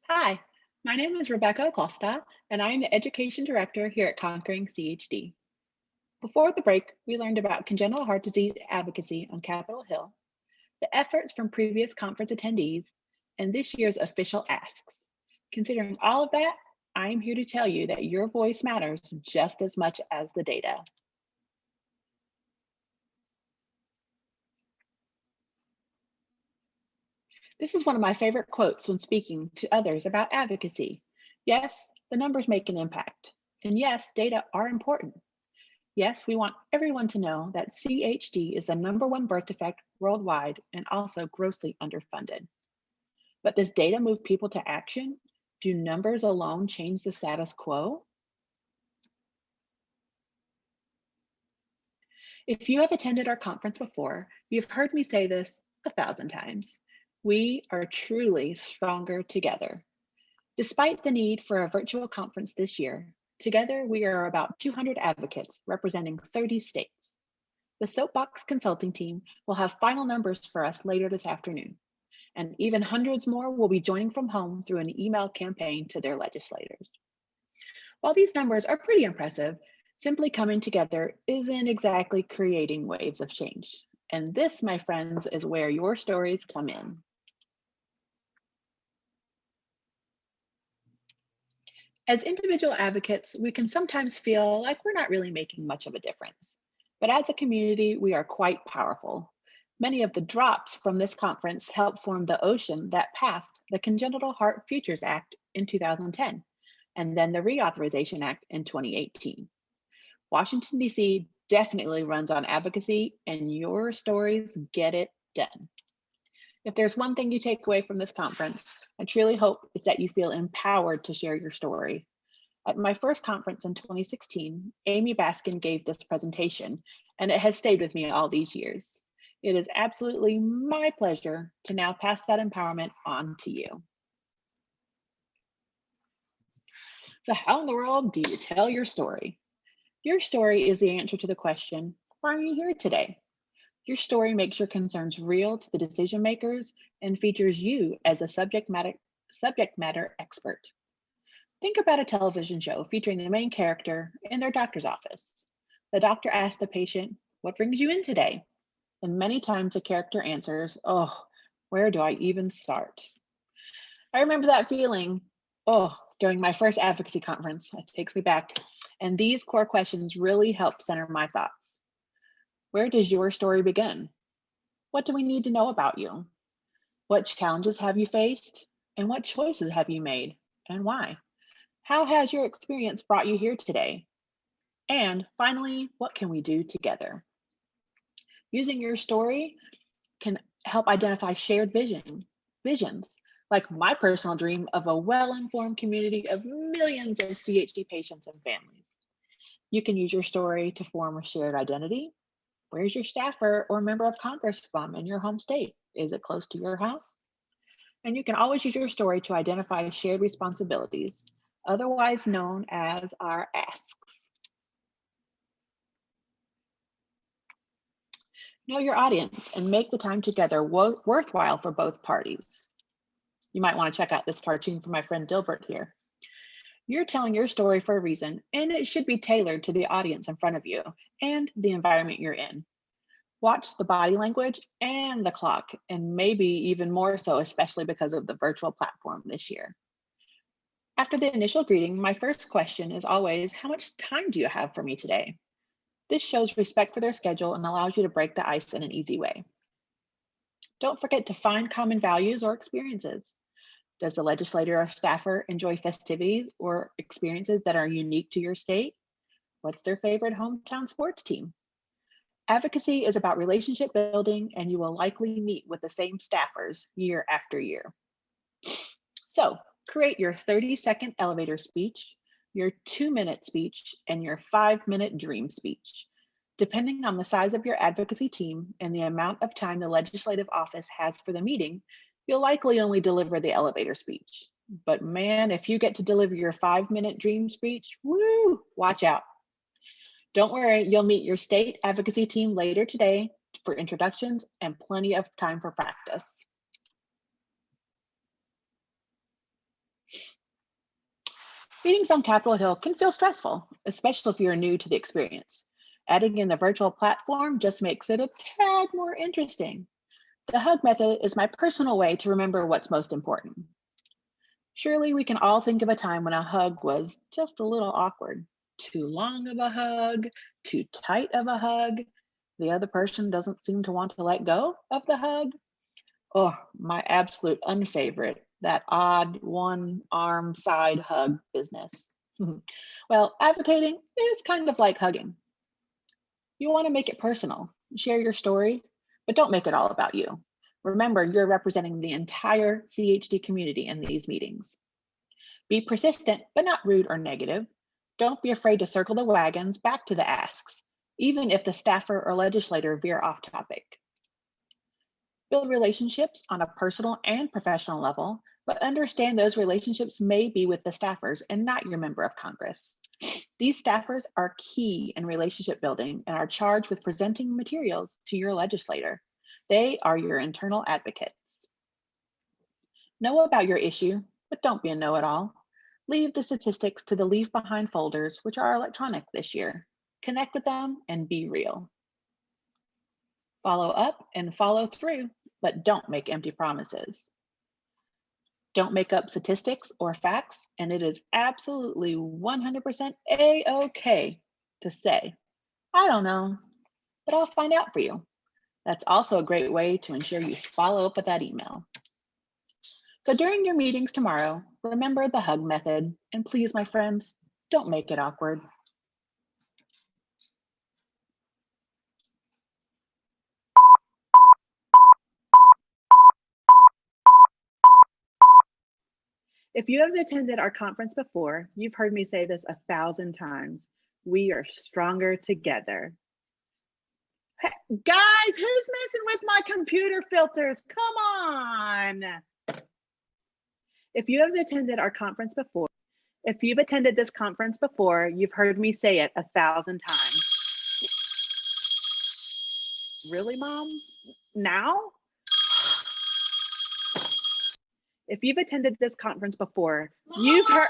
Hi, my name is Rebecca Acosta, and I am the Education Director here at Conquering CHD. Before the break, we learned about congenital heart disease advocacy on Capitol Hill, the efforts from previous conference attendees, and this year's official asks. Considering all of that, I am here to tell you that your voice matters just as much as the data. This is one of my favorite quotes when speaking to others about advocacy. Yes, the numbers make an impact. And yes, data are important. Yes, we want everyone to know that CHD is the #1 birth defect worldwide and also grossly underfunded. But does data move people to action? Do numbers alone change the status quo? If you have attended our conference before, you've heard me say this 1,000 times. We are truly stronger together. Despite the need for a virtual conference this year, together we are about 200 advocates representing 30 states. The Soapbox Consulting team will have final numbers for us later this afternoon, and even hundreds more will be joining from home through an email campaign to their legislators. While these numbers are pretty impressive, simply coming together isn't exactly creating waves of change. And this, my friends, is where your stories come in. As individual advocates, we can sometimes feel like we're not really making much of a difference. But as a community, we are quite powerful. Many of the drops from this conference helped form the ocean that passed the Congenital Heart Futures Act in 2010, and then the Reauthorization Act in 2018. Washington, D.C. definitely runs on advocacy, and your stories get it done. If there's one thing you take away from this conference, I truly hope it's that you feel empowered to share your story. At my first conference in 2016, Amy Baskin gave this presentation, and it has stayed with me all these years. It is absolutely my pleasure to now pass that empowerment on to you. So how in the world do you tell your story? Your story is the answer to the question, why are you here today? Your story makes your concerns real to the decision makers and features you as a subject matter expert. Think about a television show featuring the main character in their doctor's office. The doctor asks the patient, what brings you in today? And many times the character answers, oh, where do I even start? I remember that feeling, during my first advocacy conference. It takes me back. And these core questions really help center my thoughts. Where does your story begin? What do we need to know about you? What challenges have you faced? And what choices have you made? And why? How has your experience brought you here today? And finally, what can we do together? Using your story can help identify shared visions, like my personal dream of a well-informed community of millions of CHD patients and families. You can use your story to form a shared identity. Where's your staffer or member of Congress from in your home state? Is it close to your house? And you can always use your story to identify shared responsibilities, otherwise known as our asks. Know your audience and make the time together worthwhile for both parties. You might want to check out this cartoon from my friend Dilbert here. You're telling your story for a reason, and it should be tailored to the audience in front of you and the environment you're in. Watch the body language and the clock, and maybe even more so, especially because of the virtual platform this year. After the initial greeting, my first question is always, how much time do you have for me today? This shows respect for their schedule and allows you to break the ice in an easy way. Don't forget to find common values or experiences. Does the legislator or staffer enjoy festivities or experiences that are unique to your state? What's their favorite hometown sports team? Advocacy is about relationship building, and you will likely meet with the same staffers year after year. So, create your 30-second elevator speech, your 2-minute speech, and your 5-minute dream speech. Depending on the size of your advocacy team and the amount of time the legislative office has for the meeting, you'll likely only deliver the elevator speech. But man, if you get to deliver your 5-minute dream speech, woo, watch out. Don't worry, you'll meet your state advocacy team later today for introductions and plenty of time for practice. Meetings on Capitol Hill can feel stressful, especially if you're new to the experience. Adding in the virtual platform just makes it a tad more interesting. The hug method is my personal way to remember what's most important. Surely we can all think of a time when a hug was just a little awkward. Too long of a hug, too tight of a hug. The other person doesn't seem to want to let go of the hug. Oh, my absolute unfavorite, that odd one arm side hug business. Well, advocating is kind of like hugging. You want to make it personal, share your story, but don't make it all about you. Remember, you're representing the entire CHD community in these meetings. Be persistent, but not rude or negative. Don't be afraid to circle the wagons back to the asks, even if the staffer or legislator veer off topic. Build relationships on a personal and professional level, but understand those relationships may be with the staffers and not your member of Congress. These staffers are key in relationship building and are charged with presenting materials to your legislator. They are your internal advocates. Know about your issue, but don't be a know-it-all. Leave the statistics to the leave behind folders, which are electronic this year. Connect with them and be real. Follow up and follow through, but don't make empty promises. Don't make up statistics or facts, and it is absolutely 100% a-okay to say, I don't know, but I'll find out for you. That's also a great way to ensure you follow up with that email. So during your meetings tomorrow, remember the hug method, and please, my friends, don't make it awkward. If you have attended our conference before, you've heard me say this 1,000 times. We are stronger together. Hey, guys, who's messing with my computer filters? Come on. If you have attended our conference before, if you've attended this conference before, you've heard me say it 1,000 times. Really, Mom? Now? If you've attended this conference before, you've heard,